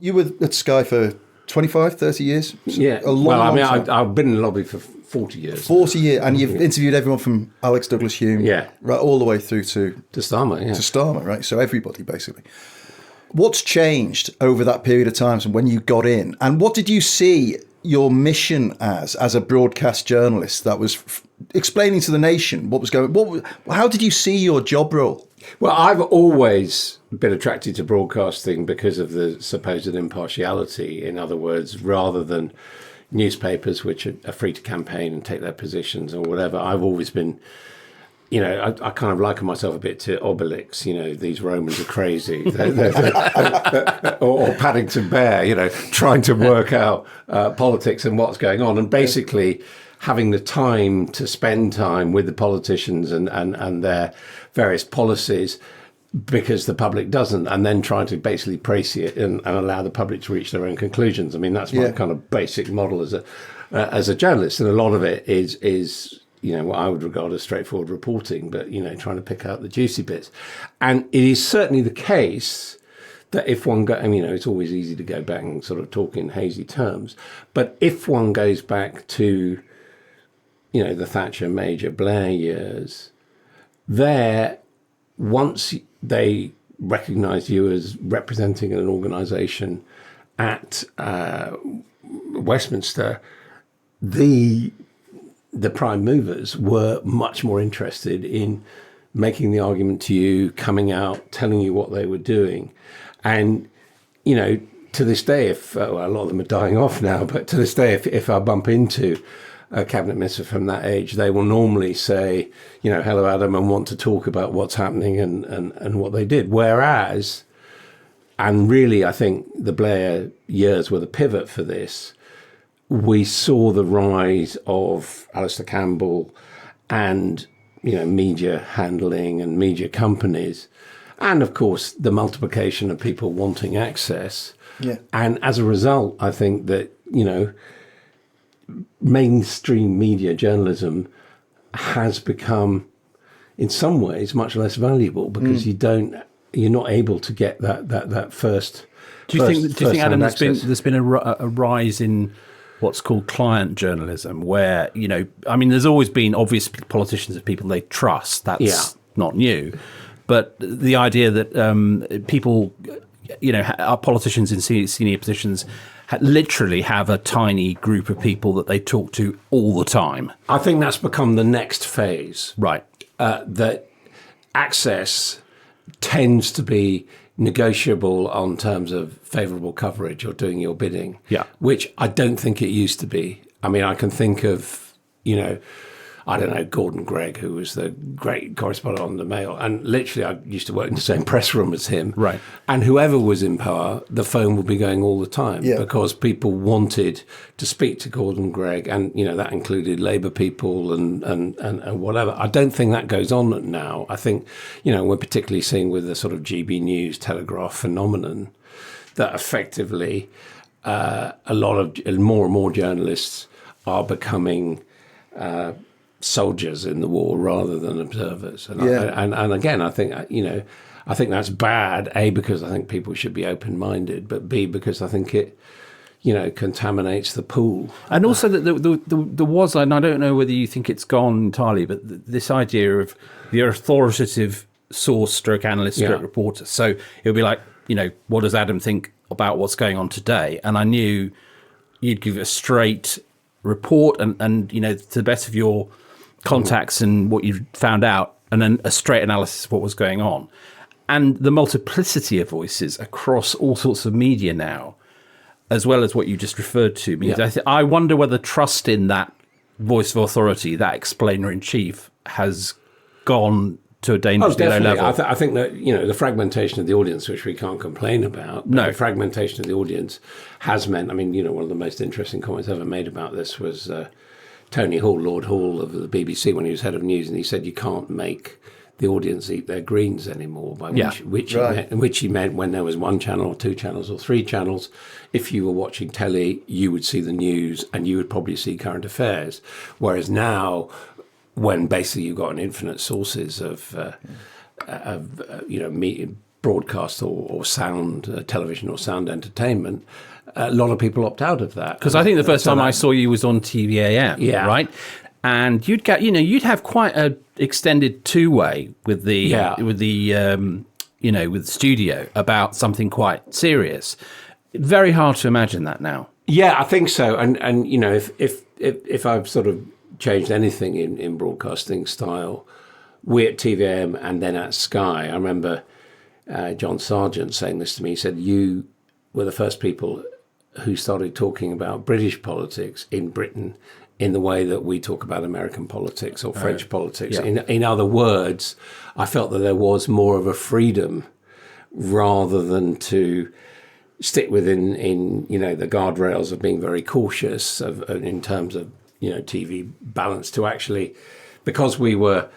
You were at Sky for 25, 30 years? Yeah. A long time. I've been in the lobby for 40 years. 40 years, and you've interviewed everyone from Alex Douglas Hume, right, all the way through to Starmer, to Starmer, right? So everybody, basically. What's changed over that period of time from when you got in, and what did you see your mission as a broadcast journalist that was explaining to the nation what was going? How did you see your job role? Well, I've always been attracted to broadcasting because of the supposed impartiality. In other words, rather than newspapers, which are free to campaign and take their positions or whatever, I've always been, I kind of liken myself a bit to Obelix. These Romans are crazy, or Paddington Bear, trying to work out politics and what's going on, and basically having the time to spend time with the politicians and their various policies, because the public doesn't, and then trying to basically praise it and allow the public to reach their own conclusions. I mean, that's my kind of basic model as a journalist, and a lot of it is what I would regard as straightforward reporting, but trying to pick out the juicy bits. And it is certainly the case that if one it's always easy to go back and sort of talk in hazy terms, but if one goes back to the Thatcher, Major, Blair years, once they recognised you as representing an organisation at Westminster, the prime movers were much more interested in making the argument to you, coming out, telling you what they were doing. And, to this day, if a lot of them are dying off now, but to this day, if I bump into a cabinet minister from that age, they will normally say, hello, Adam, and want to talk about what's happening and what they did. Whereas, and really, I think the Blair years were the pivot for this, we saw the rise of Alistair Campbell and, media handling and media companies. And of course, the multiplication of people wanting access. Yeah. And as a result, I think that, mainstream media journalism has become, in some ways, much less valuable because you're not able to get that first. Do you think, Adam, there's been a rise in what's called client journalism, where there's always been obvious politicians of people they trust. That's not new, but the idea that people, our politicians in senior positions literally have a tiny group of people that they talk to all the time. I think that's become the next phase. Right. That access tends to be negotiable on terms of favourable coverage or doing your bidding, which I don't think it used to be. I mean, I can think of, I don't know, Gordon Gregg, who was the great correspondent on the Mail. And literally, I used to work in the same press room as him. Right. And whoever was in power, the phone would be going all the time because people wanted to speak to Gordon Gregg. And, that included Labour people and whatever. I don't think that goes on now. I think, we're particularly seeing with the sort of GB News, Telegraph phenomenon that effectively a lot of more and more journalists are becoming soldiers in the war rather than observers. And and again, I think that's bad, A, because I think people should be open-minded, but B, because I think it contaminates the pool. And also that there was, and I don't know whether you think it's gone entirely, but this idea of the authoritative source stroke analyst stroke reporter. So it would be like, what does Adam think about what's going on today? And I knew you'd give a straight report and to the best of your contacts and what you found out, and then a straight analysis of what was going on. And the multiplicity of voices across all sorts of media now, as well as what you just referred to, means I wonder whether trust in that voice of authority, that explainer-in-chief, has gone to a dangerously low level. I think that, the fragmentation of the audience, which we can't complain about, the fragmentation of the audience has meant, one of the most interesting comments ever made about this was Tony Hall, Lord Hall of the BBC, when he was head of news, and he said you can't make the audience eat their greens anymore, by which he meant when there was one channel or two channels or three channels, if you were watching telly, you would see the news and you would probably see current affairs. Whereas now, when basically you've got an infinite sources of broadcast or sound, television or sound entertainment, a lot of people opt out of that. Because I think the first time I saw you was on TVAM, Yeah. right? And you'd have quite a extended two-way with the with the studio about something quite serious. Very hard to imagine that now. Yeah, I think so. And you know, if I've sort of changed anything in broadcasting style, we at TVM and then at Sky, I remember John Sargent saying this to me. He said, "You were the first people who started talking about British politics in Britain in the way that we talk about American politics or French politics." Yeah. In other words, I felt that there was more of a freedom rather than to stick within the guardrails of being very cautious in terms of TV balance, to actually, because we were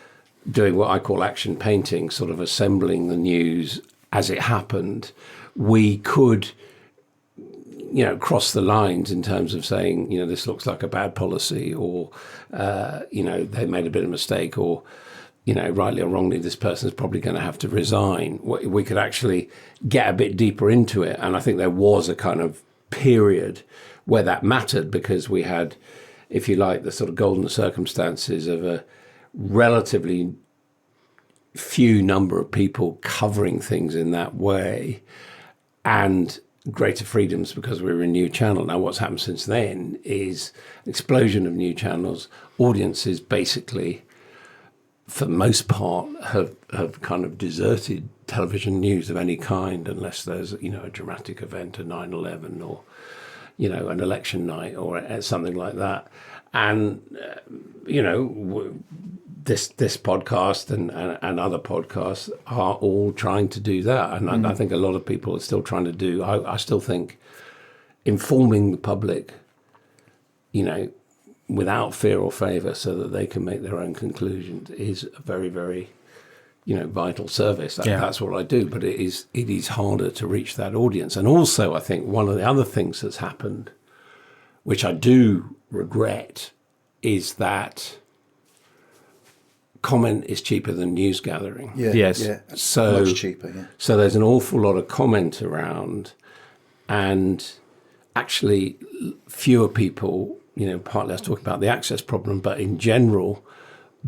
doing what I call action painting, sort of assembling the news as it happened, we could cross the lines in terms of saying, this looks like a bad policy, or, they made a bit of mistake, or, rightly or wrongly, this person is probably going to have to resign. We could actually get a bit deeper into it. And I think there was a kind of period where that mattered, because we had, if you like, the sort of golden circumstances of a relatively few number of people covering things in that way, and greater freedoms because we were a new channel. Now, what's happened since then is an explosion of new channels. Audiences basically, for the most part, have kind of deserted television news of any kind, unless there's a dramatic event, a 9/11, or an election night, or something like that. And this podcast and other podcasts are all trying to do that. And I think a lot of people are still trying to do, I still think informing the public, without fear or favor, so that they can make their own conclusions, is a very, very, vital service. That's what I do. But it is harder to reach that audience. And also, I think one of the other things that's happened, which I do regret, is that comment is cheaper than news gathering. Yeah, Yes. yeah. So much cheaper. Yeah. So there's an awful lot of comment around, and actually fewer people, partly I was talking about the access problem, but in general,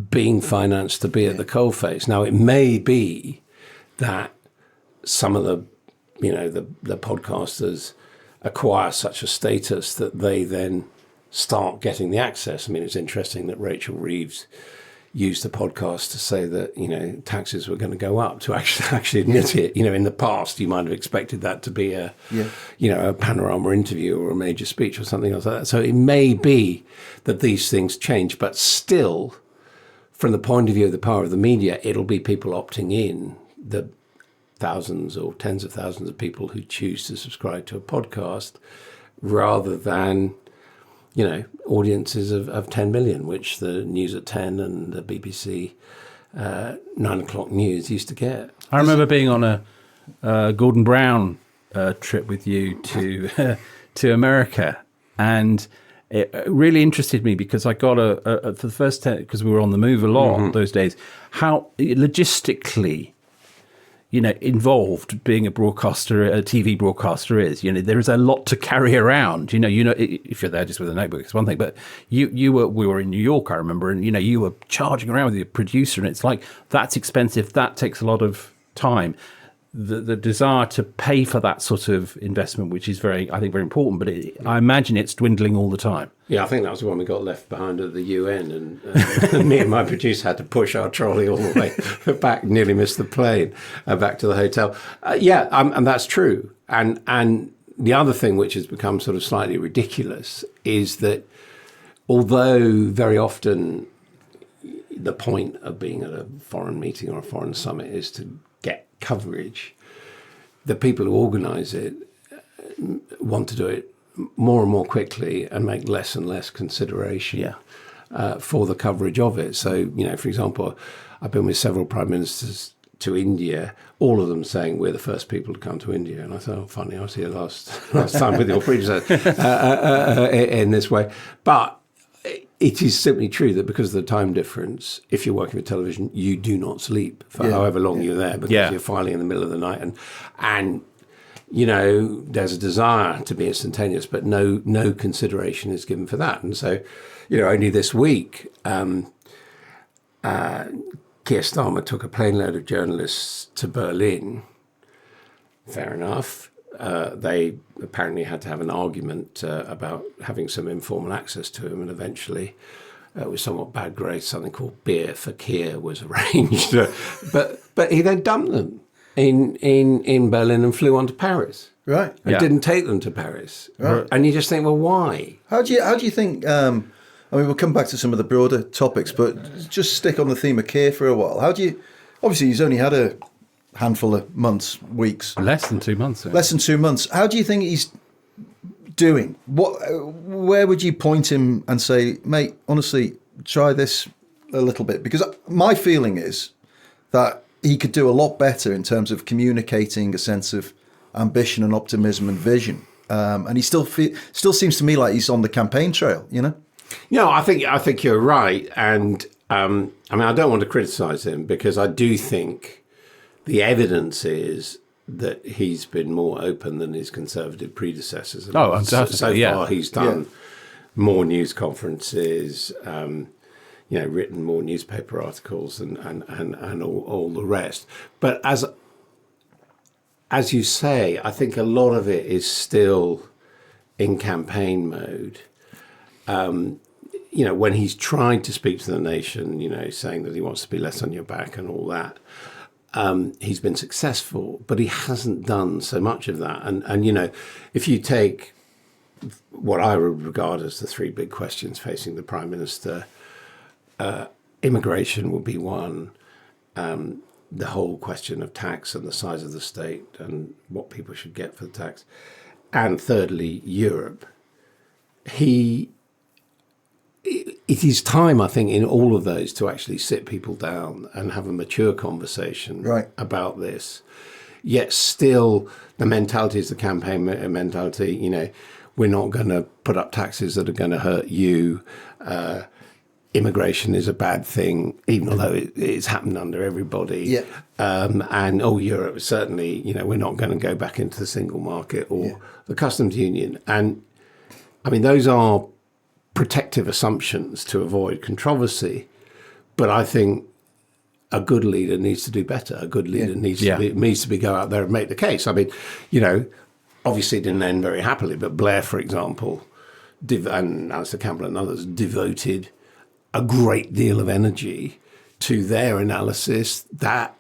being financed to be at the coalface. Now, it may be that some of the podcasters acquire such a status that they then start getting the access. I mean, it's interesting that Rachel Reeves used the podcast to say that, taxes were going to go up, to actually admit it. In the past, you might have expected that to be a panorama interview or a major speech or something else like that. So it may be that these things change, but still, from the point of view of the power of the media, it'll be people opting in, the thousands or tens of thousands of people who choose to subscribe to a podcast, rather than audiences of 10 million, which the News at 10 and the BBC 9 o'clock news used to get. I remember being on a Gordon Brown trip with you to America, and it really interested me because I got for the first time, because we were on the move a lot those days, how logistically involved being a broadcaster, a TV broadcaster is. There is a lot to carry around. If you're there just with a notebook, it's one thing. But we were in New York, I remember, and you were charging around with your producer, and it's like, that's expensive. That takes a lot of time. The desire to pay for that sort of investment, which is I think very important, but I imagine it's dwindling all the time. Yeah, I think that was when we got left behind at the UN, and me and my producer had to push our trolley all the way back, nearly missed the plane, back to the hotel. And that's true. And the other thing which has become sort of slightly ridiculous is that although very often the point of being at a foreign meeting or a foreign summit is to get coverage, the people who organise it want to do it more and more quickly and make less and less consideration for the coverage of it. So, for example, I've been with several prime ministers to India, all of them saying we're the first people to come to India. And I thought, oh, funny, I was here last time with your predecessor in this way. But it is simply true that because of the time difference, if you're working with television, you do not sleep for however long you're there, because you're filing in the middle of the night, and you know, there's a desire to be instantaneous, but no consideration is given for that. And so, you know, only this week, Keir Starmer took a plane load of journalists to Berlin. Fair enough. They apparently had to have an argument about having some informal access to him, and eventually, with somewhat bad grace, something called beer for Keir was arranged. But he then dumped them in Berlin and flew on to Paris. Right. And didn't take them to Paris. Right. And you just think, well, why? How do you think? I mean, we'll come back to some of the broader topics, but just stick on the theme of Keir for a while. How do you? Obviously, he's only had a handful of months, weeks. Less than 2 months. Less than 2 months. How do you think he's doing? Where would you point him and say, mate, honestly, try this a little bit? Because my feeling is that he could do a lot better in terms of communicating a sense of ambition and optimism and vision. And he still seems to me like he's on the campaign trail, you know? No, I think you're right. And I mean, I don't want to criticise him, because I do think the evidence is that he's been more open than his Conservative predecessors. And so far he's done more news conferences, you know, written more newspaper articles and all the rest. But as you say, I think a lot of it is still in campaign mode. You know, when he's tried to speak to the nation, you know, saying that he wants to be less on your back and all that, he's been successful, but he hasn't done so much of that. And you know, if you take what I would regard as the three big questions facing the Prime Minister, immigration would be one, the whole question of tax and the size of the state and what people should get for the tax, and thirdly, Europe. It is time, I think, in all of those to actually sit people down and have a mature conversation about this. Yet still, the mentality is the campaign mentality. You know, we're not going to put up taxes that are going to hurt you. Immigration is a bad thing, even although it's happened under everybody. Yeah. And Europe, certainly, you know, we're not going to go back into the single market or the customs union. And I mean, those are protective assumptions to avoid controversy. But I think a good leader needs to do better. A good leader needs to be go out there and make the case. I mean, you know, obviously it didn't end very happily, but Blair, for example, and Alistair Campbell and others devoted a great deal of energy to their analysis that,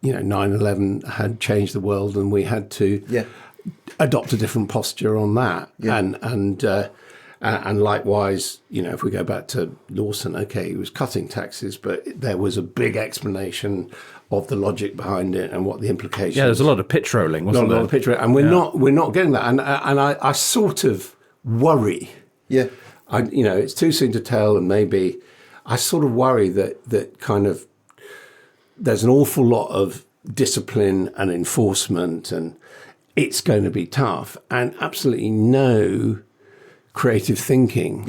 you know, 9/11 had changed the world and we had to adopt a different posture on that. Yeah. And likewise, you know, if we go back to Lawson, okay, he was cutting taxes, but there was a big explanation of the logic behind it and what the implications. Yeah, there's a lot of pitch rolling, wasn't there? A lot of pitch rolling, and we're not getting that. And I sort of worry. Yeah. You know, it's too soon to tell, and maybe I sort of worry that kind of there's an awful lot of discipline and enforcement, and it's going to be tough, and absolutely no creative thinking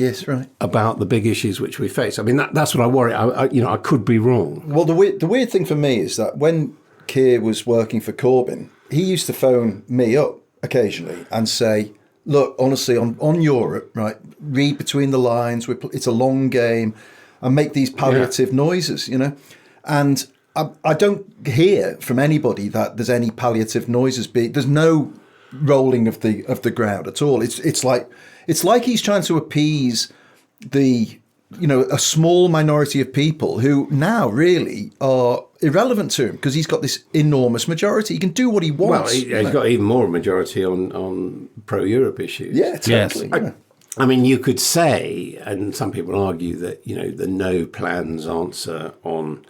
about the big issues which we face. I mean, that's what I worry. I could be wrong. Well, the weird thing for me is that when Keir was working for Corbyn, he used to phone me up occasionally and say, look, honestly, on Europe, right, read between the lines, it's a long game, and make these palliative noises, you know. And I don't hear from anybody that there's any palliative noises. There's no rolling of the ground at all. It's like he's trying to appease a small minority of people who now really are irrelevant to him because he's got this enormous majority. He can do what he wants. Well, he's got even more majority on pro-Europe issues. Yeah, totally. Yes. I mean, you could say, and some people argue that, you know, the no plans answer on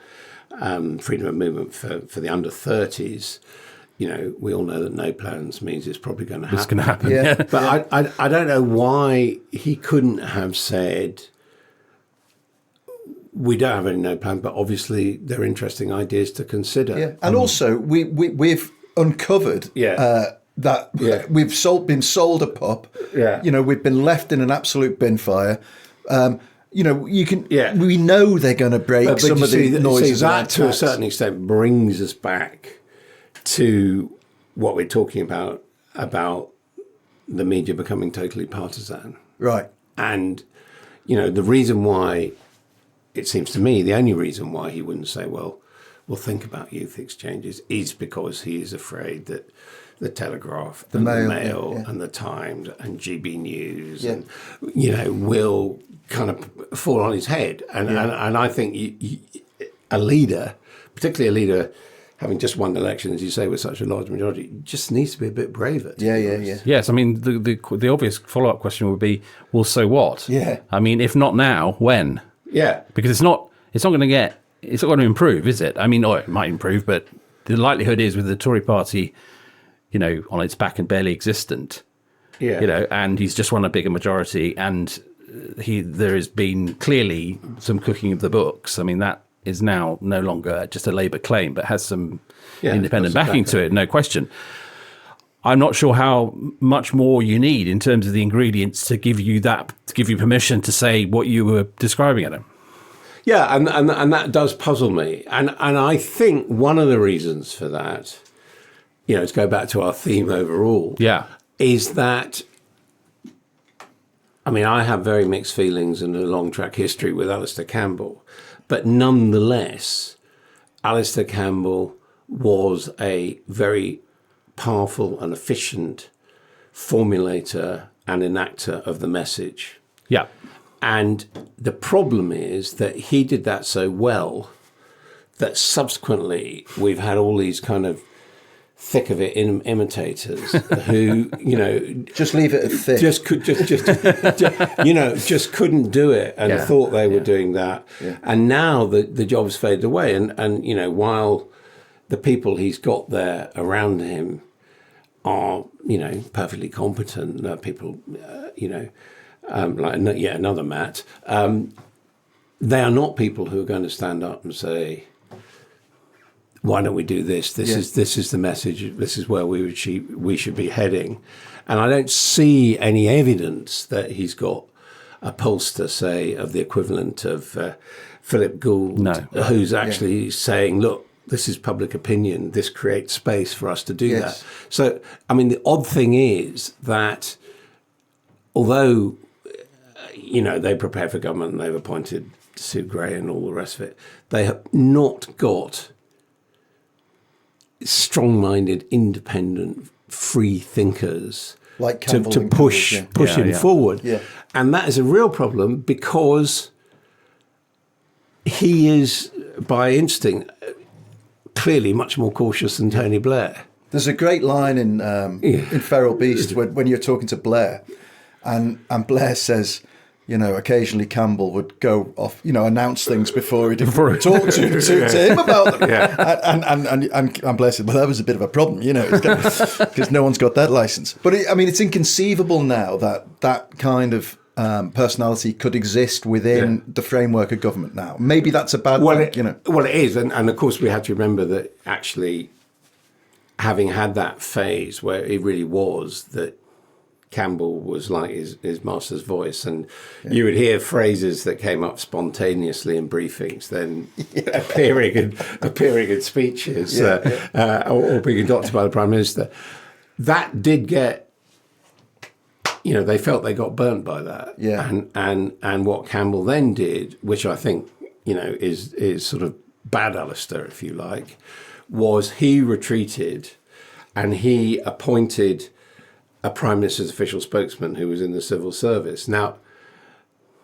freedom of movement for the under 30s. You know, we all know that no plans means it's probably going to happen. It's going to happen, yeah. But I don't know why he couldn't have said, we don't have any no plan, but obviously they're interesting ideas to consider. Yeah. And also, we've uncovered that we've been sold a pup. Yeah. You know, we've been left in an absolute bin fire. You can. Yeah. We know they're going to break some you of the noises. that to a certain extent brings us back to what we're talking about the media becoming totally partisan. Right. And, the reason why, it seems to me, the only reason why he wouldn't say, well, we'll think about youth exchanges is because he is afraid that the Telegraph and the Mail and the Times and GB News and, will kind of fall on his head. And I think a leader, particularly a leader having just won the election, as you say, with such a large majority, just needs to be a bit braver. Yes, I mean, the obvious follow-up question would be, well, so what? Yeah. I mean, if not now, when? Yeah. Because it's not going to improve, is it? I mean, it might improve, but the likelihood is with the Tory party, on its back and barely existent, and he's just won a bigger majority, and there has been clearly some cooking of the books. I mean, that is now no longer just a Labour claim, but has some independent backing to it, no question. I'm not sure how much more you need in terms of the ingredients to give you permission to say what you were describing, Adam. Yeah, and that does puzzle me. And I think one of the reasons for that, to go back to our theme overall, is that, I mean, I have very mixed feelings and a long track history with Alistair Campbell, but nonetheless, Alistair Campbell was a very powerful and efficient formulator and enactor of the message. Yeah. And the problem is that he did that so well that subsequently we've had all these kind of thick of it imitators who, just leave it at thick. Just couldn't do it and thought they were doing that. Yeah. And now the job's faded away. And while the people he's got there around him are, perfectly competent people, like yet another Matt, they are not people who are going to stand up and say, why don't we do this? This is the message. This is where we should be heading. And I don't see any evidence that he's got a pollster, say, of the equivalent of Philip Gould, who's actually saying, look, this is public opinion. This creates space for us to do that. So, I mean, the odd thing is that although, they prepare for government and they've appointed Sue Gray and all the rest of it, they have not got strong-minded, independent, free thinkers like to push him forward. Yeah. And that is a real problem because he is, by instinct, clearly much more cautious than Tony Blair. There's a great line in Feral Beast when you're talking to Blair, and Blair says, occasionally Campbell would go off, announce things before he'd talk to him about them. And Blair said, well, that was a bit of a problem, because no one's got that license. But it's inconceivable now that kind of personality could exist within the framework of government now. Maybe that's a bad thing, Well, it is. And of course, we have to remember that actually having had that phase where it really was that Campbell was like his master's voice, and you would hear phrases that came up spontaneously in briefings, then appearing in speeches, or being adopted by the Prime Minister. That did get, they felt they got burnt by that. Yeah. And what Campbell then did, which I think, is sort of bad Alistair, if you like, was he retreated and he appointed a Prime Minister's official spokesman who was in the civil service. Now,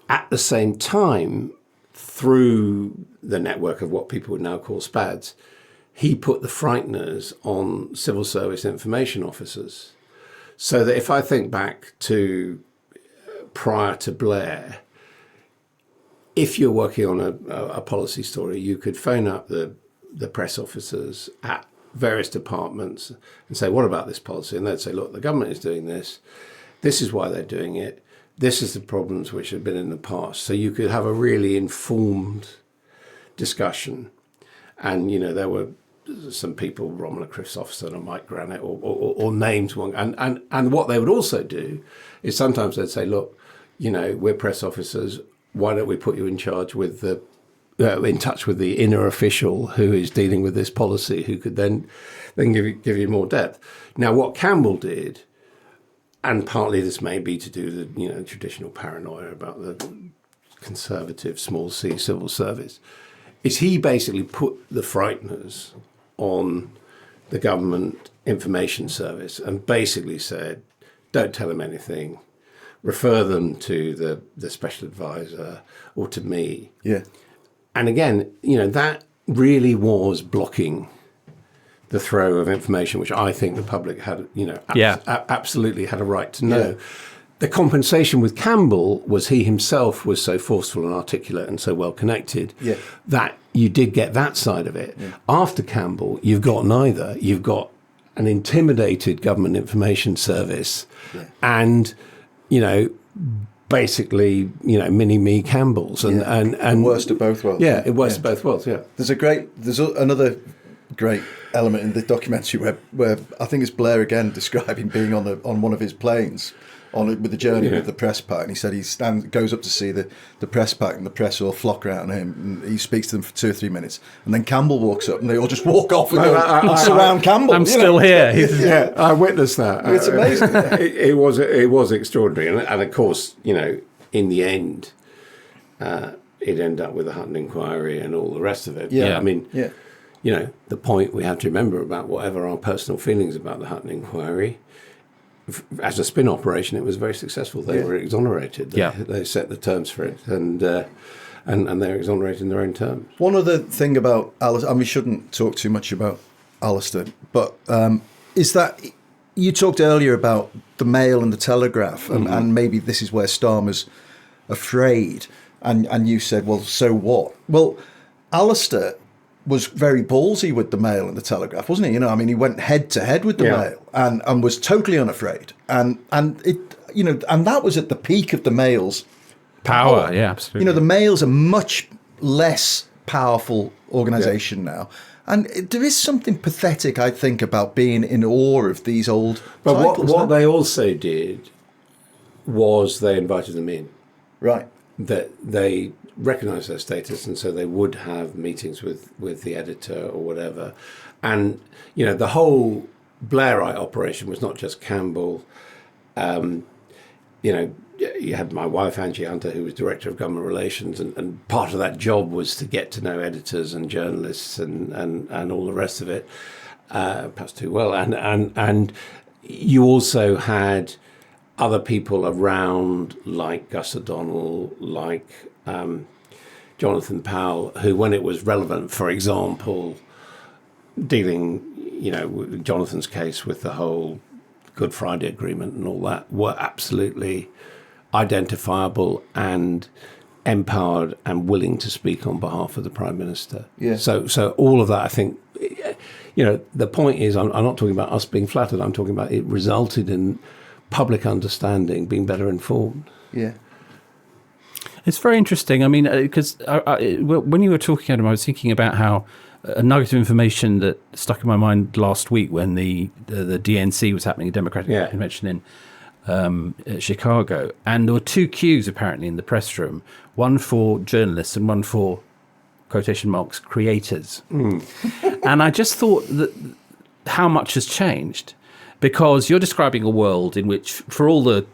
at the same time, through the network of what people would now call SPADs, he put the frighteners on civil service information officers. So that if I think back to prior to Blair, if you're working on a policy story, you could phone up the press officers at various departments and say, what about this policy? And they'd say, look, the government is doing this. This is why they're doing it. This is the problems which have been in the past. So you could have a really informed discussion. And, there were some people, Romola Christopherson or Mike Granite or names. And what they would also do is sometimes they'd say, look, we're press officers. Why don't we put you in charge with in touch with the inner official who is dealing with this policy, who could then give you more depth. Now, what Campbell did, and partly this may be to do with the traditional paranoia about the conservative small c civil service, is he basically put the frighteners on the government information service and basically said, don't tell them anything, refer them to the special advisor or to me. Yeah. And again, that really was blocking the throw of information, which I think the public had, absolutely had a right to know. Yeah. The compensation with Campbell was he himself was so forceful and articulate and so well connected that you did get that side of it. Yeah. After Campbell, you've got neither. You've got an intimidated government information service and, basically, mini-me Campbells and worst of both worlds. Yeah, worst of both worlds, yeah. There's another great element in the documentary where I think it's Blair again describing being on one of his planes with the journey with the press pack, and he said he goes up to see the press pack, and the press all flock around him, and he speaks to them for 2 or 3 minutes, and then Campbell walks up, and they all just walk off and surround Campbell. I'm still here. Yeah, I witnessed that. It's amazing. It was extraordinary, and of course, in the end, it ended up with the Hutton inquiry and all the rest of it. Yeah, I mean, the point we have to remember about whatever our personal feelings about the Hutton inquiry, as a spin operation, it was very successful. They were exonerated. They set the terms for it, and they're exonerated in their own terms. One other thing about Alistair, and we shouldn't talk too much about Alistair, but is that you talked earlier about the Mail and the Telegraph, and maybe this is where Starmer's afraid, and you said, well, so what? Well, Alistair was very ballsy with the Mail and the Telegraph, wasn't he? He went head to head with the Mail and was totally unafraid. And it, and that was at the peak of the Mail's power. Yeah, absolutely. The Mail's a much less powerful organisation now. And there is something pathetic, I think, about being in awe of these old titles. But what they also did was they invited them in. Right. That they recognised their status, and so they would have meetings with the editor or whatever. And, the whole Blairite operation was not just Campbell. You had my wife, Angie Hunter, who was Director of Government Relations, and part of that job was to get to know editors and journalists and all the rest of it, perhaps too well. And you also had other people around, like Gus O'Donnell, like Jonathan Powell, who, when it was relevant, for example, dealing, with Jonathan's case with the whole Good Friday Agreement and all that, were absolutely identifiable and empowered and willing to speak on behalf of the Prime Minister. Yeah. So all of that, I think, the point is, I'm not talking about us being flattered. I'm talking about it resulted in public understanding, being better informed. Yeah. It's very interesting. I mean, because when you were talking, Adam, I was thinking about how a nugget of information that stuck in my mind last week when the DNC was happening, a Democratic convention in Chicago, and there were 2 queues apparently in the press room, one for journalists and one for, quotation marks, creators. And I just thought that how much has changed, because you're describing a world in which, for all the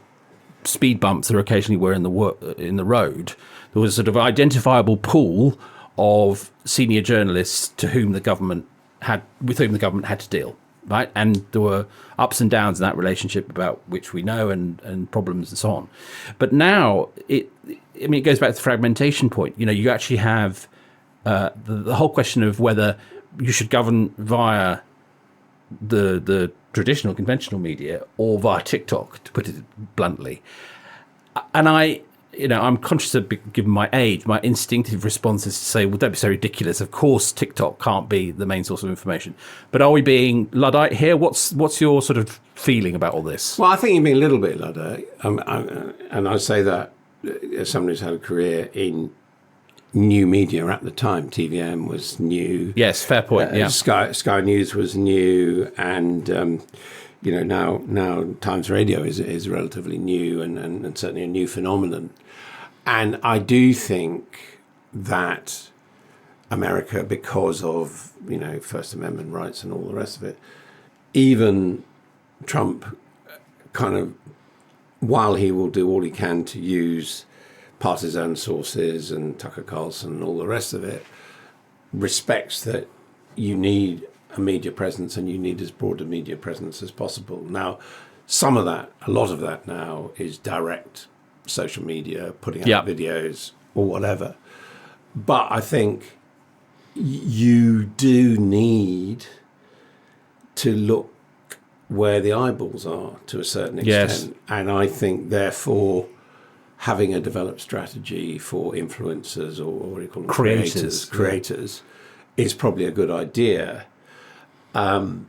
speed bumps there occasionally were in the road, there was a sort of identifiable pool of senior journalists with whom the government had to deal, right? And there were ups and downs in that relationship about which we know, and problems and so on. But now it goes back to the fragmentation point. You actually have the whole question of whether you should govern via the traditional conventional media or via TikTok, to put it bluntly. And I'm conscious of, given my age, my instinctive response is to say, well, don't be so ridiculous. Of course, TikTok can't be the main source of information. But are we being Luddite here? What's your sort of feeling about all this? Well, I think you're being a little bit Luddite. And I say that as someone who's had a career in new media at the time. TVM was new. Yes, fair point. Sky News was new, and now Times Radio is relatively new and certainly a new phenomenon. And I do think that America, because of, First Amendment rights and all the rest of it, even Trump kind of, while he will do all he can to use partisan sources and Tucker Carlson and all the rest of it, respects that you need a media presence and you need as broad a media presence as possible. Now, a lot of that now is direct social media, putting out videos or whatever. But I think you do need to look where the eyeballs are to a certain extent. Yes. And I think, therefore, having a developed strategy for influencers or what do you call them? Creators is probably a good idea. But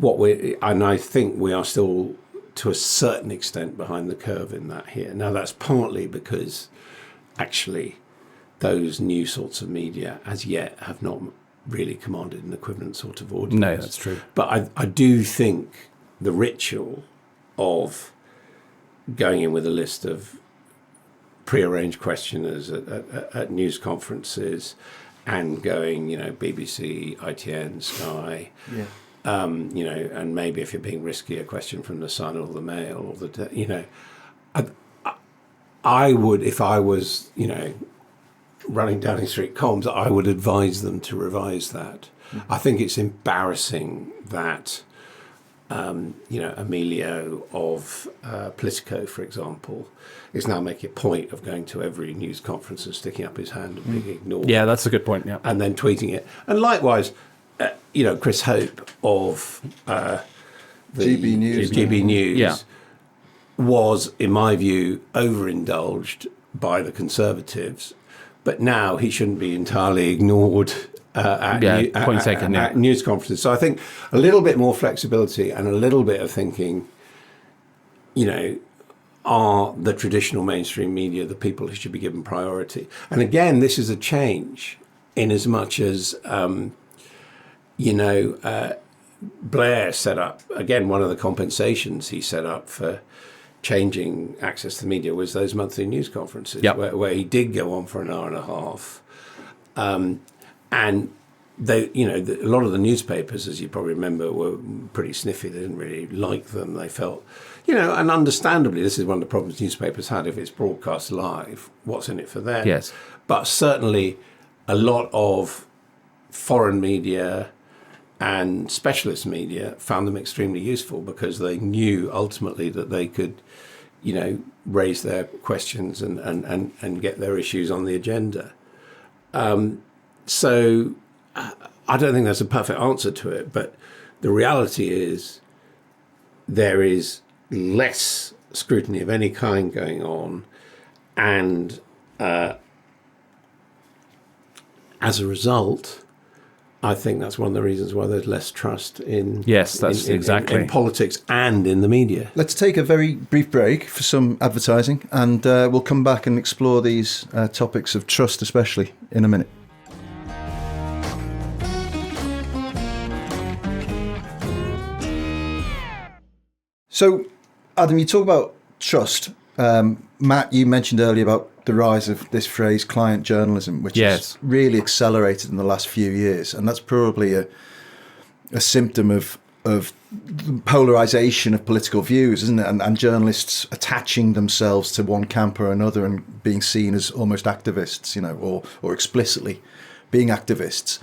I think we are still, to a certain extent, behind the curve in that here. Now, that's partly because actually those new sorts of media as yet have not really commanded an equivalent sort of audience. No, that's true. But I do think the ritual of going in with a list of prearranged questioners at news conferences and going, BBC, ITN, Sky, and maybe if you're being risky, a question from the Sun or the Mail or I would, if I was, running Downing Street comms, I would advise them to revise that. Mm-hmm. I think it's embarrassing that, Emilio of Politico, for example, is now making a point of going to every news conference and sticking up his hand and being ignored. Yeah, that's a good point, yeah. And then tweeting it. And likewise, Chris Hope of the GB News was, in my view, overindulged by the Conservatives. But now he shouldn't be entirely ignored at news conferences. So I think a little bit more flexibility and a little bit of thinking, are the traditional mainstream media the people who should be given priority? And again, this is a change in as much as, Blair set up, again, one of the compensations he set up for changing access to media was those monthly news conferences where he did go on for an hour and a half. And they, a lot of the newspapers, as you probably remember, were pretty sniffy. They didn't really like them. They felt, and understandably, this is one of the problems newspapers had. If it's broadcast live, what's in it for them? Yes. But certainly a lot of foreign media and specialist media found them extremely useful because they knew ultimately that they could, raise their questions and get their issues on the agenda. So I don't think there's a perfect answer to it, but the reality is there is less scrutiny of any kind going on, and as a result, I think that's one of the reasons why there's less trust in in politics and in the media. Let's take a very brief break for some advertising, and we'll come back and explore these topics of trust, especially, in a minute. So, Adam, you talk about trust. Matt, you mentioned earlier about the rise of this phrase client journalism, which has really accelerated in the last few years. And that's probably a symptom of the polarization of political views, isn't it? And journalists attaching themselves to one camp or another and being seen as almost activists, or explicitly being activists.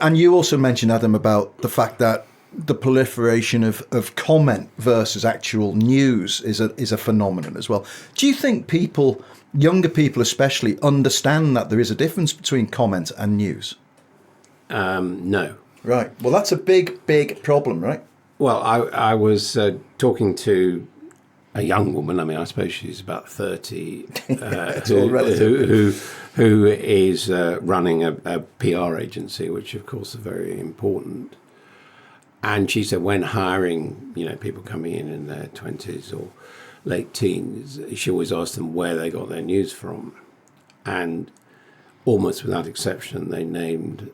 And you also mentioned, Adam, about the fact that the proliferation of comment versus actual news is a phenomenon as well. Do you think people, younger people especially, understand that there is a difference between comment and news? No. Right. Well, that's a big, big problem, right? Well, I was talking to a young woman. I mean, I suppose she's about 30, who is running a PR agency, which of course is very important. And she said when hiring, people coming in their 20s or late teens, she always asked them where they got their news from. And almost without exception, they named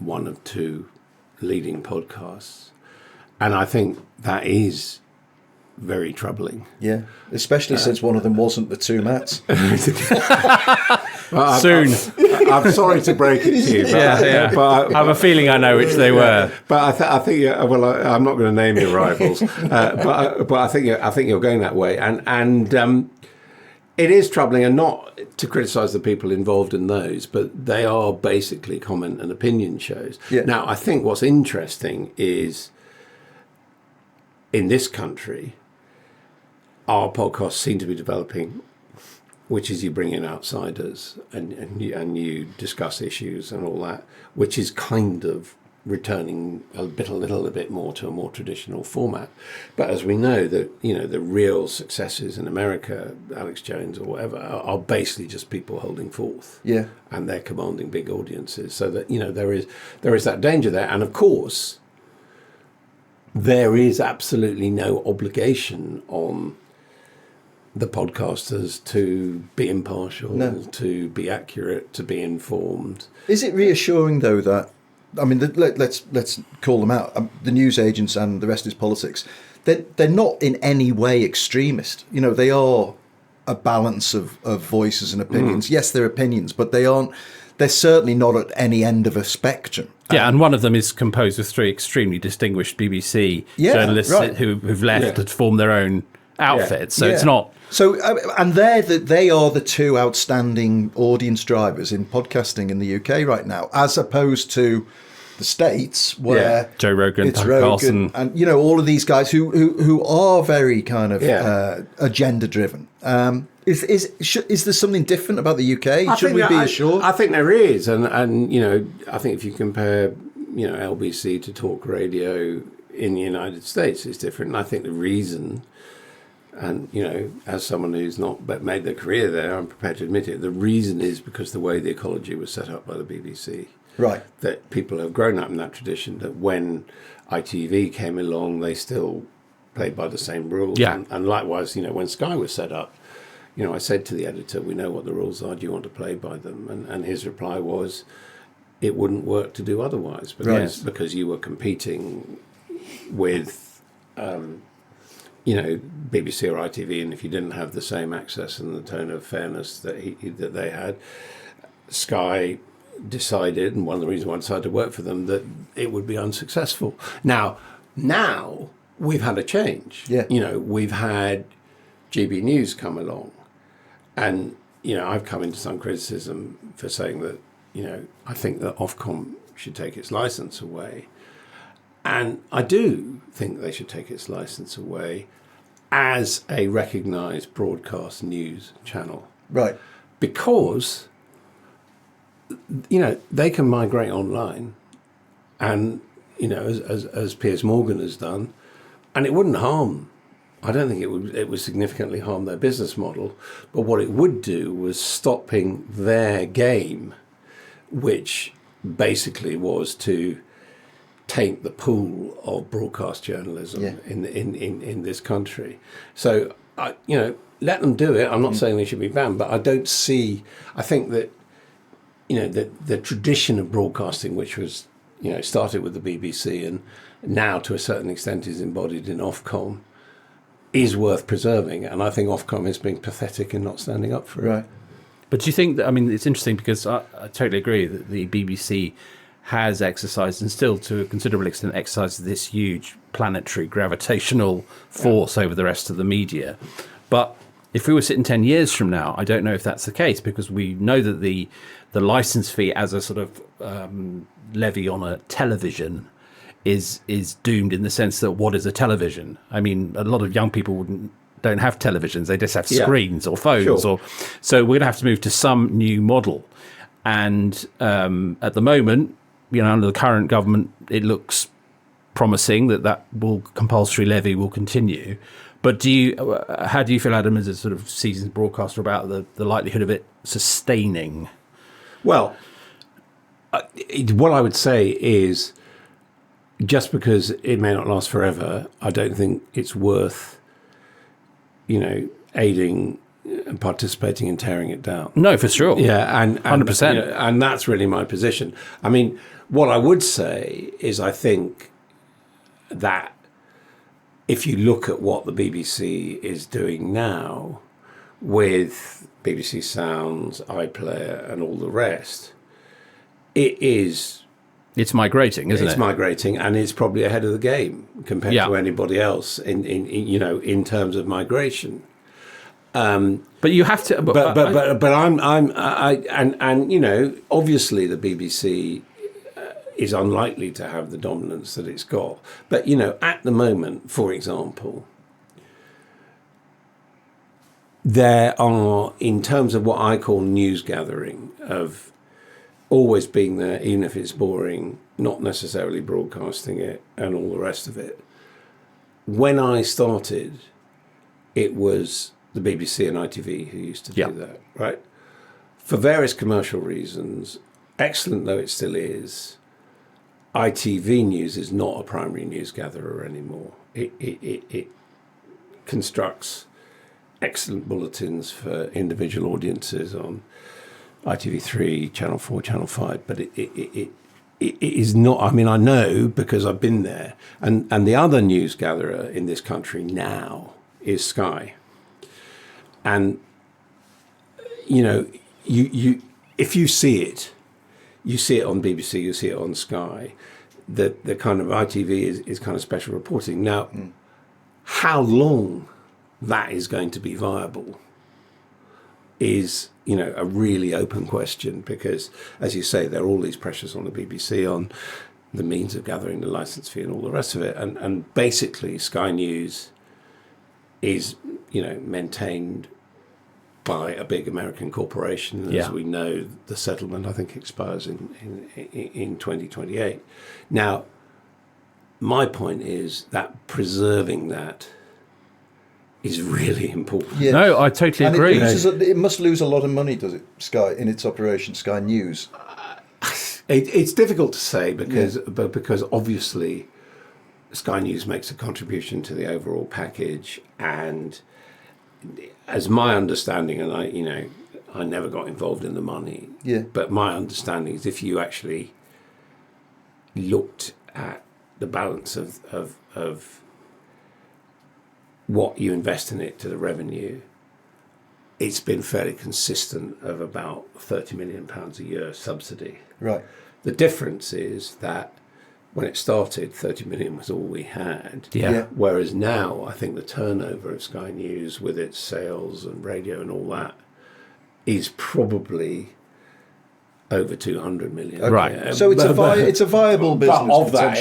one of two leading podcasts. And I think that is very troubling. Yeah, especially since one of them wasn't the two Matts. Well, Soon. I'm sorry to break it to you. But, I have a feeling I know which they were. But I think I'm not going to name your rivals. But I think you're going that way, and it is troubling, and not to criticise the people involved in those, but they are basically comment and opinion shows. Yeah. Now, I think what's interesting is in this country, our podcasts seem to be developing, which is you bring in outsiders and you discuss issues and all that, which is kind of returning a little bit more to a more traditional format. But as we know, that the real successes in America, Alex Jones or whatever, are basically just people holding forth. Yeah. And they're commanding big audiences. So that there is that danger there. And of course, there is absolutely no obligation on the podcasters to be impartial, to be accurate, to be informed. Is it reassuring though that, I mean, let's call them out, the news agents and the rest is politics. They're not in any way extremist. They are a balance of voices and opinions. Yes, they're opinions, but they're certainly not at any end of a spectrum. Yeah, and one of them is composed of 3 extremely distinguished BBC journalists who've left to form their own outfit. So it's not. So, and they are the two outstanding audience drivers in podcasting in the UK right now, as opposed to the States, where Joe Rogan, it's Rogan, and all of these guys who are very kind of agenda driven. Is there something different about the UK? Should we be assured? I think there is, and I think if you compare LBC to talk radio in the United States, it's different. And I think the reason, and as someone who's not made their career there, I'm prepared to admit it, the reason is because the way the ecology was set up by the BBC. Right. That people have grown up in that tradition, that when ITV came along, they still played by the same rules. Yeah. And likewise, when Sky was set up, I said to the editor, we know what the rules are, do you want to play by them? And his reply was, it wouldn't work to do otherwise, because you were competing with BBC or ITV, and if you didn't have the same access and the tone of fairness that they had, Sky decided, and one of the reasons why I decided to work for them, that it would be unsuccessful. Now we've had a change. Yeah. We've had GB News come along, and I've come into some criticism for saying that I think that Ofcom should take its license away, and I do think they should take its license away as a recognised broadcast news channel, Right. because they can migrate online, and as Piers Morgan has done, and it wouldn't harm. I don't think it would significantly harm their business model, but what it would do was stopping their game, which basically was to taint the pool of broadcast journalism in this country. So let them do it. I'm not saying they should be banned, but I don't see. I think that the tradition of broadcasting, which was started with the BBC and now to a certain extent is embodied in Ofcom, is worth preserving. And I think Ofcom is being pathetic in not standing up for it. Right. But do you think that, it's interesting because I totally agree that the BBC has exercised, and still to a considerable extent exercises, this huge planetary gravitational force over the rest of the media. But if we were sitting 10 years from now, I don't know if that's the case, because we know that the license fee as a sort of levy on a television is doomed, in the sense that what is a television? A lot of young people don't have televisions; they just have screens or phones. Sure. So we're going to have to move to some new model. And at the moment, under the current government, it looks promising that compulsory levy will continue. But how do you feel, Adam, as a sort of seasoned broadcaster, about the likelihood of it sustaining? Well, what I would say is, just because it may not last forever, I don't think it's worth, aiding and participating in tearing it down. No, for sure. Yeah, and 100%. you know, and that's really my position. I mean, what I would say is I think that if you look at what the BBC is doing now with BBC Sounds, iPlayer, and all the rest, it's migrating, isn't it? It's migrating, and it's probably ahead of the game compared to anybody else in terms of migration. But you have to. But I'm you know, obviously the BBC is unlikely to have the dominance that it's got. But you know, at the moment, for example, there are, in terms of what I call news gathering, of always being there, even if it's boring, not necessarily broadcasting it, and all the rest of it. When I started, it was the BBC and ITV who used to do that, right? For various commercial reasons, excellent though it still is, ITV News is not a primary news gatherer anymore. It constructs excellent bulletins for individual audiences on ITV3, Channel 4, Channel 5, but it is not. I mean, I know because I've been there, and the other news gatherer in this country now is Sky. And you know, you if you see it on BBC, you see it on Sky. The kind of ITV is kind of special reporting. Now, how long that is going to be viable is, you know, a really open question, because, as you say, there are all these pressures on the BBC on the means of gathering the licence fee and all the rest of it. And basically, Sky News is, you know, maintained by a big American corporation. As we know, the settlement, I think, expires in 2028. Now, my point is that preserving that is really important. Yes. No, I totally agree. It must lose a lot of money, does it, Sky, in its operation, Sky News? It's difficult to say because obviously Sky News makes a contribution to the overall package, and as my understanding, and I never got involved in the money, but my understanding is if you actually looked at the balance of what you invest in it to the revenue, it's been fairly consistent of about £30 million a year subsidy. Right. The difference is that when it started, 30 million was all we had. Yeah. Whereas now, I think the turnover of Sky News with its sales and radio and all that is probably over 200 million. Okay. Right. So it's a viable business. But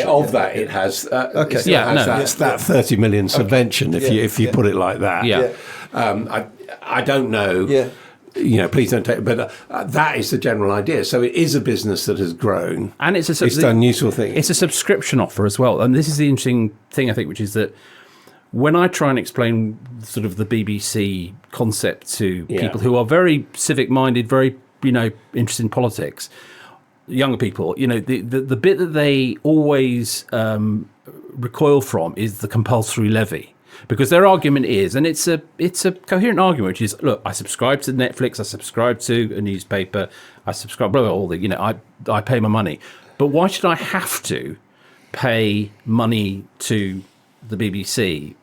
of that, it has that 30 million subvention if you put it like that. Yeah. I don't know. Yeah. You know, please don't take. But that is the general idea. So it is a business that has grown, and it's done useful things. It's a subscription offer as well, and this is the interesting thing, I think, which is that when I try and explain sort of the BBC concept to people who are very civic-minded, very interested in politics, younger people, the bit that they always recoil from is the compulsory levy. Because their argument is, and it's a coherent argument, which is, look, I subscribe to Netflix, I subscribe to a newspaper, I subscribe, blah, blah, all the, I pay my money. But why should I have to pay money to the BBC?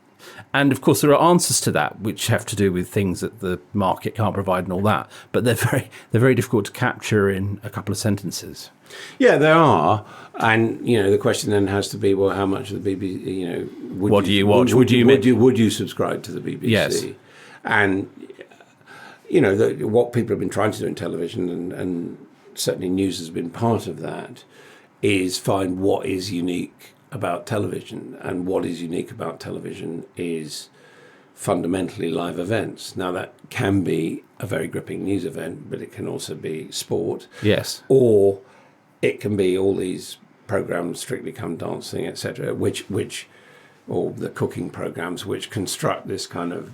And of course, there are answers to that, which have to do with things that the market can't provide and all that. But they're very difficult to capture in a couple of sentences. Yeah, there are, and the question then has to be, well, how much of the BBC? What do you watch? Would you subscribe to the BBC? Yes. And what people have been trying to do in television, and certainly news has been part of that, is find what is unique about television, and what is unique about television is fundamentally live events. Now that can be a very gripping news event, but it can also be sport. Yes. Or it can be all these programs, Strictly Come Dancing, etc., or the cooking programs, which construct this kind of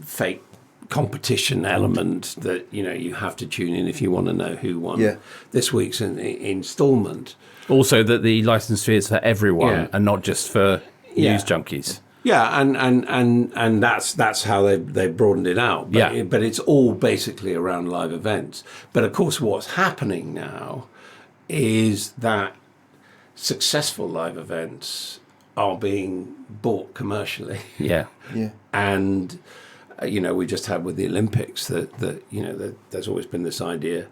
fake competition element that you have to tune in if you want to know who won this week's instalment. Also, that the license fee is for everyone and not just for news junkies. Yeah, and that's how they broadened it out. But, but it's all basically around live events. But of course, what's happening now is that successful live events are being bought commercially. Yeah. And we just had with the Olympics that there's always been this idea,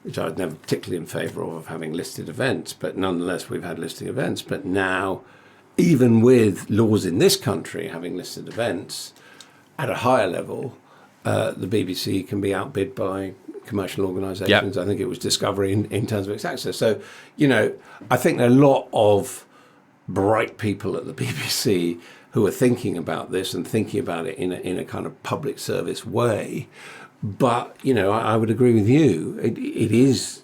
which I was never particularly in favour of having listed events, but nonetheless we've had listed events. But now, even with laws in this country having listed events at a higher level, the BBC can be outbid by commercial organisations. I think it was Discovery in terms of its access. So, I think there are a lot of bright people at the BBC who are thinking about this and thinking about it in a kind of public service way. But, I would agree with you. It is,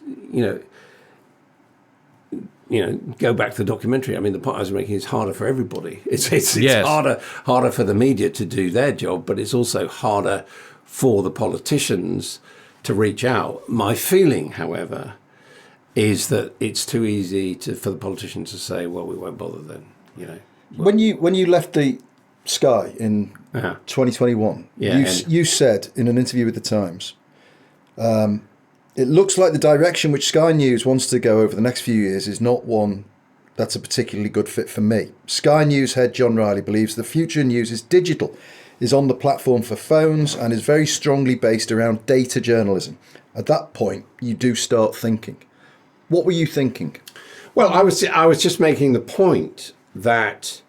go back to the documentary. I mean, the point I was making is harder for everybody. It's harder for the media to do their job, but it's also harder for the politicians to reach out. My feeling, however, is that it's too easy for the politicians to say, "Well, we won't bother then." When you left the Sky in 2021, you said in an interview with the Times, it looks like the direction which Sky News wants to go over the next few years is not one that's a particularly good fit for me. Sky News head John Riley believes the future news is digital, is on the platform for phones, and is very strongly based around data journalism. At that point, you do start thinking. What were you thinking? Well, I was just making the point that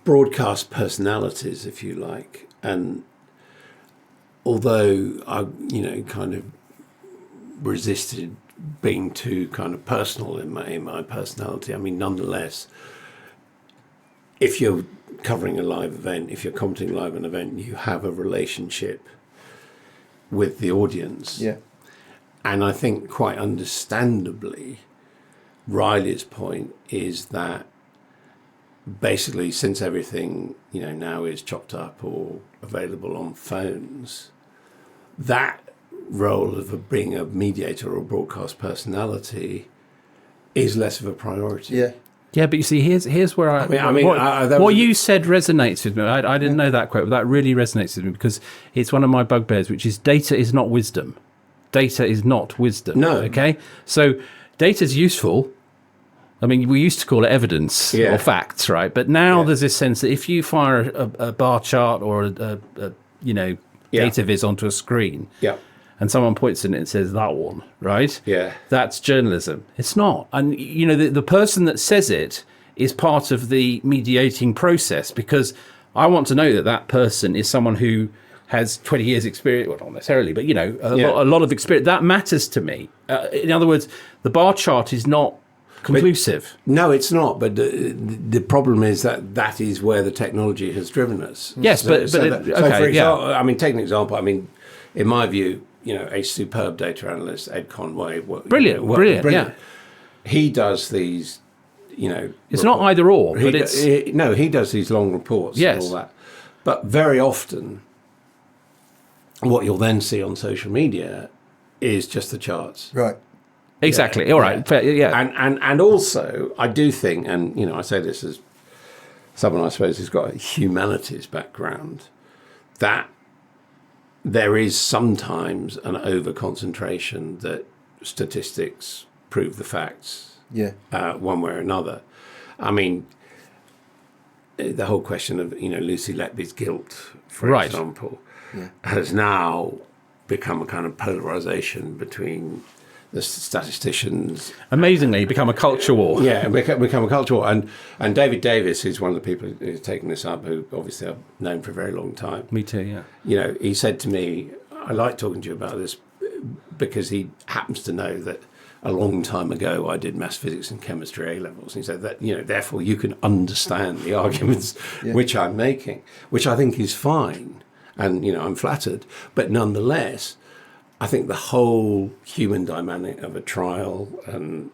broadcast personalities, if you like, and although I, kind of resisted being too kind of personal in my personality, I mean, nonetheless, if you're covering a live event, if you're commenting live an event, you have a relationship with the audience. Yeah. And I think quite understandably, Riley's point is that basically since everything, now is chopped up or available on phones, that role of being a mediator or broadcast personality is less of a priority. Yeah. Yeah, but you see, here's where what you said resonates with me. I didn't know that quote, but that really resonates with me because it's one of my bugbears, which is data is not wisdom. Data is not wisdom. No. Okay? So data is useful. I mean, we used to call it evidence or facts, right? But now there's this sense that if you fire a bar chart or a data viz onto a screen, and someone points in it and says that one, right? Yeah, that's journalism. It's not, and the person that says it is part of the mediating process because I want to know that person is someone who has 20 years experience, well, not necessarily, but a lot of experience. That matters to me. In other words, the bar chart is not conclusive. No, it's not. But the problem is that is where the technology has driven us. Yes, for example, I mean, take an example. I mean, in my view, a superb data analyst, Ed Conway, brilliant. Yeah, he does these. It's not either or, but he does these long reports and all that. But very often, what you'll then see on social media is just the charts. Right. Exactly. Yeah, all right. Fair, yeah. And also, I do think, and I say this as someone I suppose who's got a humanities background, that there is sometimes an over concentration that statistics prove the facts. Yeah. One way or another. I mean, the whole question of Lucy Letby's guilt, for example, has now become a kind of polarization between the statisticians. Amazingly, become a culture war. Yeah, become a culture war. And David Davis, who's one of the people who's taken this up, who obviously I've known for a very long time. Me too, yeah. He said to me, I like talking to you about this because he happens to know that a long time ago I did maths, physics and chemistry A-levels. And he said that, therefore you can understand the arguments which I'm making, which I think is fine. And, I'm flattered. But nonetheless, I think the whole human dynamic of a trial and,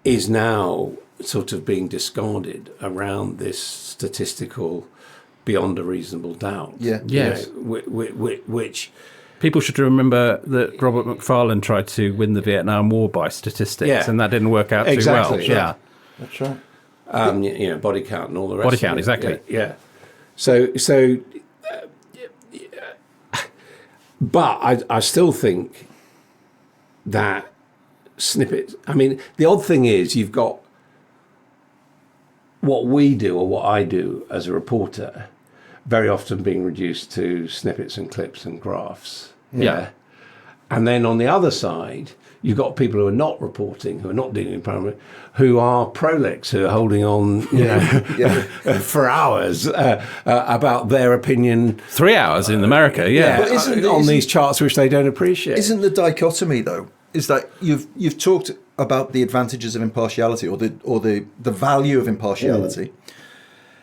is now sort of being discarded around this statistical beyond a reasonable doubt. Yeah. Yes. Which People should remember that Robert McFarlane tried to win the Vietnam War by statistics, and that didn't work out too well. Yeah, That's right. Body count and all the rest. Body of count, it. exactly. Yeah. But I still think that snippets. I mean, the odd thing is you've got what we do or what I do as a reporter very often being reduced to snippets and clips and graphs. Yeah. And then on the other side, you've got people who are not reporting, who are not dealing with primary, who are prolex, who are holding on for hours about their opinion. 3 hours in America, yeah. But on these charts which they don't appreciate. Isn't the dichotomy, though, is that you've talked about the advantages of impartiality or the value of impartiality.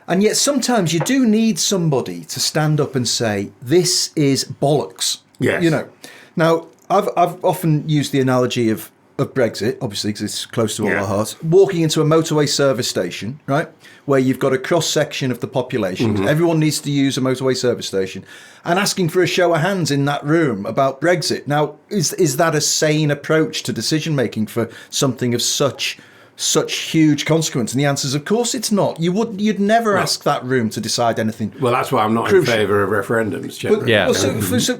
And yet sometimes you do need somebody to stand up and say, this is bollocks. Yes. You know. Now, I've often used the analogy of Brexit, obviously, because it's close to all our hearts. Walking into a motorway service station, right, where you've got a cross-section of the population. Everyone needs to use a motorway service station. And asking for a show of hands in that room about Brexit. Now, is that a sane approach to decision-making for something of such huge consequence? And the answer is, of course, it's not. You'd never ask that room to decide anything. Well, that's why I'm not crucial. in favour of referendums. But, Yeah.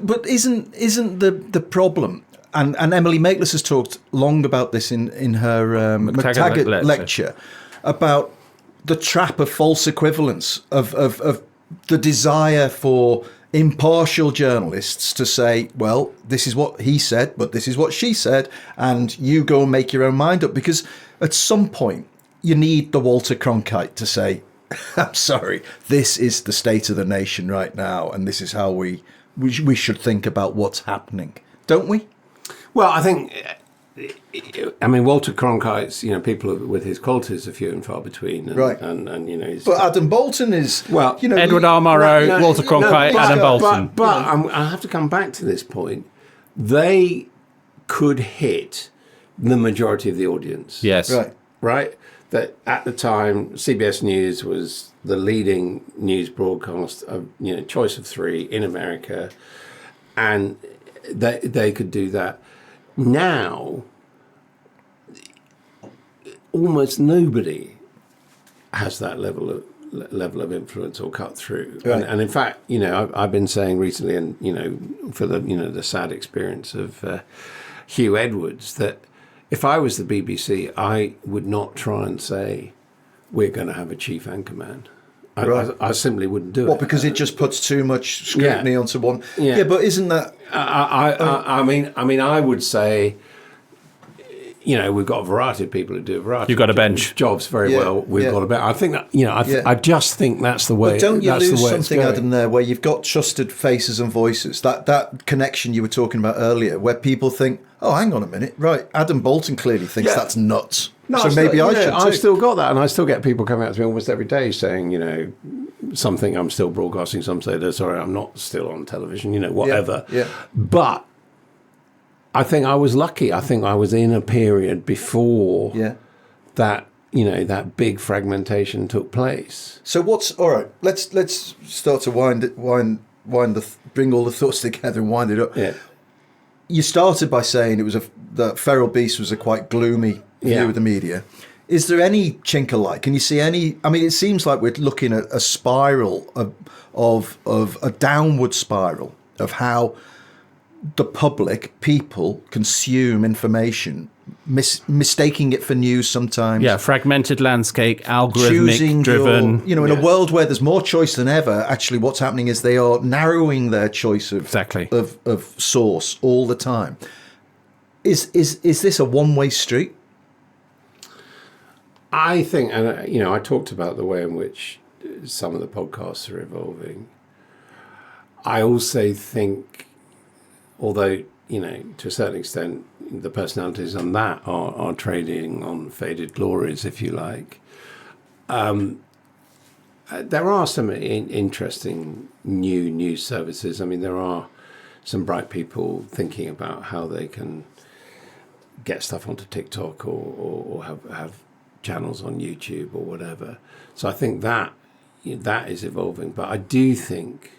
but isn't the problem? And Emily Maitlis has talked long about this in her McTaggart lecture about the trap of false equivalence of the desire for impartial journalists to say, well, this is what he said, but this is what she said, and you go and make your own mind up. Because at some point, you need the Walter Cronkite to say, I'm sorry, this is the state of the nation right now, and this is how we should think about what's happening, don't we? Well, I think, Walter Cronkite's, people with his qualities are few and far between. And, right. And he's... But Adam Boulton is, Edward R. Murrow, Walter Cronkite, Adam Boulton. But I have to come back to this point. They could hit the majority of the audience. Yes. Right? That at the time, CBS News was the leading news broadcast of, choice of three in America. And they could do that. Now, almost nobody has that level of influence or cut through. Right. And in fact, I've been saying recently, and for the sad experience of Hugh Edwards, that if I was the BBC, I would not try and say we're going to have a chief anchorman. I simply wouldn't do it. What, because it just puts too much scrutiny onto one? Yeah, but isn't that... I mean, I would say, we've got a variety of people who do a variety. You've got a bench jobs very well. We've got a bench. I think that I just think that's the way. But don't you that's lose the way something, Adam, there, where you've got trusted faces and voices? That connection you were talking about earlier, where people think, oh, hang on a minute, right? Adam Boulton clearly thinks that's nuts. No, so maybe I should too. I've still got that, and I still get people coming out to me almost every day saying, something I'm still broadcasting. Some say, "They're sorry, I'm not still on television." Whatever. Yeah. But I think I was lucky. I think I was in a period before that. That big fragmentation took place. So all right? Let's start to bring all the thoughts together and wind it up. Yeah. You started by saying that Feral Beast was a quite gloomy view of the media. Is there any chink of light? Can you see any? I mean, it seems like we're looking at a spiral of a downward spiral of how the public, people, consume information, mistaking it for news sometimes. Yeah, fragmented landscape, algorithmic driven. In a world where there's more choice than ever, actually what's happening is they are narrowing their choice of source all the time. Is this a one-way street? I think, and I talked about the way in which some of the podcasts are evolving. I also think, although, to a certain extent, the personalities on that are trading on faded glories, if you like. There are some interesting new news services. I mean, there are some bright people thinking about how they can get stuff onto TikTok or have channels on YouTube or whatever. So I think that is evolving. But I do think,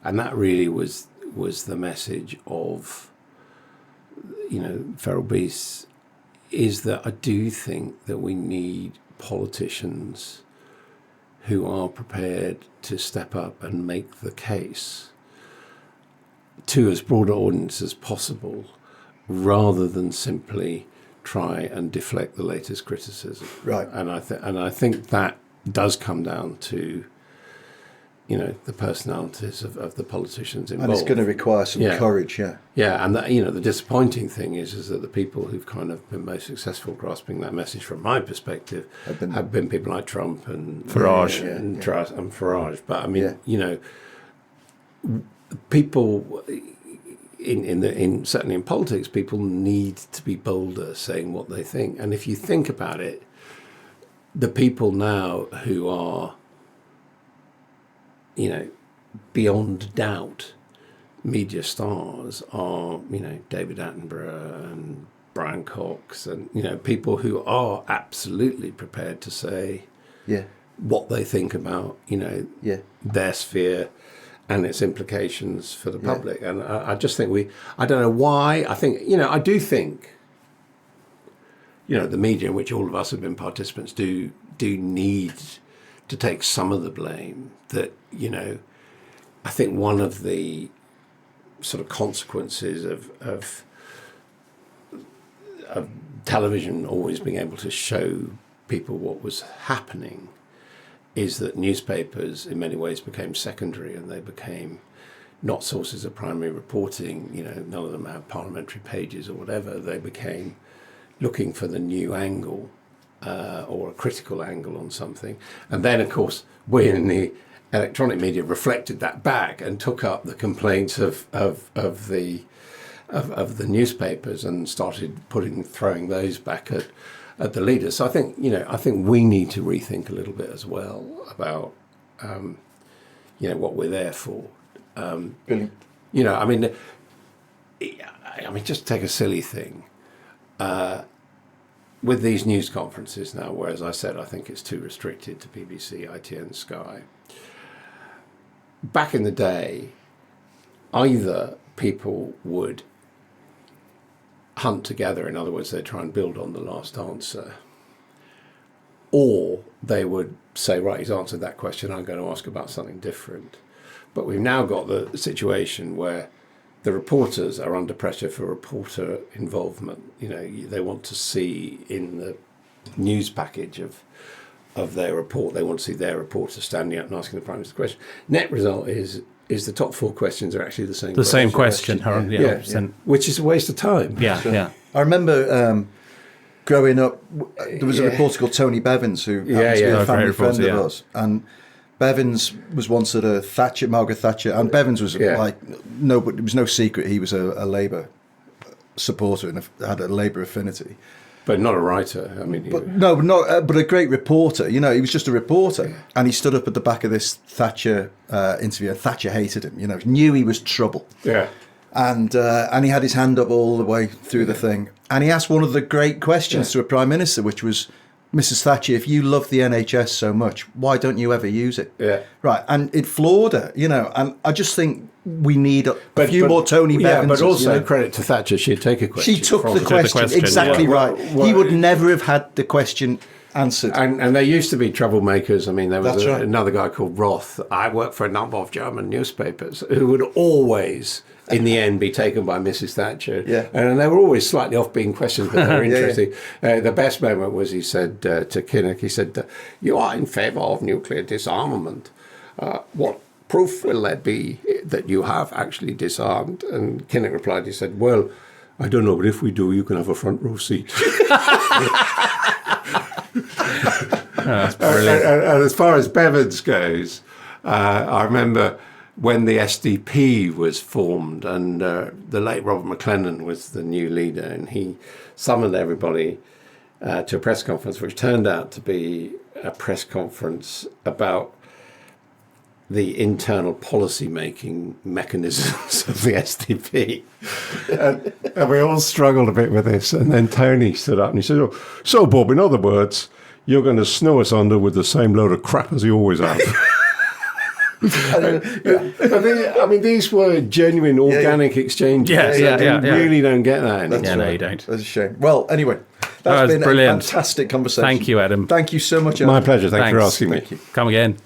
and that really was was the message of, Feral Beasts, is that I do think that we need politicians who are prepared to step up and make the case to as broad an audience as possible, rather than simply try and deflect the latest criticism. Right. And I think that does come down to, the personalities of the politicians involved. And it's going to require some courage, yeah. Yeah, and that, the disappointing thing is that the people who've kind of been most successful grasping that message, from my perspective, have been people like Trump and Farage. and Farage. But I mean, people in certainly in politics, people need to be bolder saying what they think. And if you think about it, the people now who are, beyond doubt media stars are, David Attenborough and Brian Cox, and, people who are absolutely prepared to say what they think about, their sphere and its implications for the public. And I just think I don't know why, I think, I do think, the media in which all of us have been participants do need to take some of the blame. That, I think one of the sort of consequences of television always being able to show people what was happening is that newspapers in many ways became secondary, and they became not sources of primary reporting. None of them had parliamentary pages or whatever. They became looking for the new angle or a critical angle on something. And then, of course, we in the electronic media reflected that back and took up the complaints of the newspapers and started throwing those back at the leaders. So I think we need to rethink a little bit as well about what we're there for. Brilliant. Just take a silly thing. With these news conferences now, where, as I said, I think it's too restricted to BBC, ITN, Sky. Back in the day, either people would hunt together, in other words, they'd try and build on the last answer, or they would say, right, he's answered that question, I'm going to ask about something different. But we've now got the situation where the reporters are under pressure for reporter involvement. They want to see in the news package of their report, they want to see their reporter standing up and asking the Prime Minister the question. Net result is the top four questions are actually the same question. The same question. Which is a waste of time. Yeah. I remember growing up, there was a reporter called Tony Bevins who happened to be a family friend of ours. And Bevins was once at a Margaret Thatcher, and Bevins was it was no secret he was a Labour supporter and had a Labour affinity. But not a writer. But a great reporter. He was just a reporter, and he stood up at the back of this Thatcher interview. And Thatcher hated him. Knew he was trouble. Yeah. And he had his hand up all the way through the thing, and he asked one of the great questions to a Prime Minister, which was, Mrs. Thatcher, if you love the NHS so much, why don't you ever use it? Yeah. Right. And it floored her, and I just think we need a few more Tony Bevins. Yeah, but also credit to Thatcher, she'd take a question. She took the question, exactly right. He would never have had the question answered. And there used to be troublemakers. There was another guy called Roth. I worked for a number of German newspapers who would always, in the end, be taken by Mrs. Thatcher. Yeah. And they were always slightly off-being questions, but they were interesting. The best moment was he said to Kinnock, he said, you are in favour of nuclear disarmament. What proof will there be that you have actually disarmed? And Kinnock replied, he said, well, I don't know, but if we do, you can have a front row seat. That's brilliant. And as far as Bevins goes, I remember when the SDP was formed, and the late Robert McLennan was the new leader, and he summoned everybody to a press conference, which turned out to be a press conference about the internal policy-making mechanisms of the SDP. and we all struggled a bit with this. And then Tony stood up and he said, so, Bob, in other words, you're going to snow us under with the same load of crap as you always have. I mean, these were genuine organic exchanges. Yeah, You really don't get that anymore. Yeah, no, you don't. That's a shame. Well, anyway, That that's was been brilliant. a fantastic conversation. Thank you, Adam. Thank you so much, Adam. My pleasure. Thanks for Thanks. asking me. Thank you. Come again.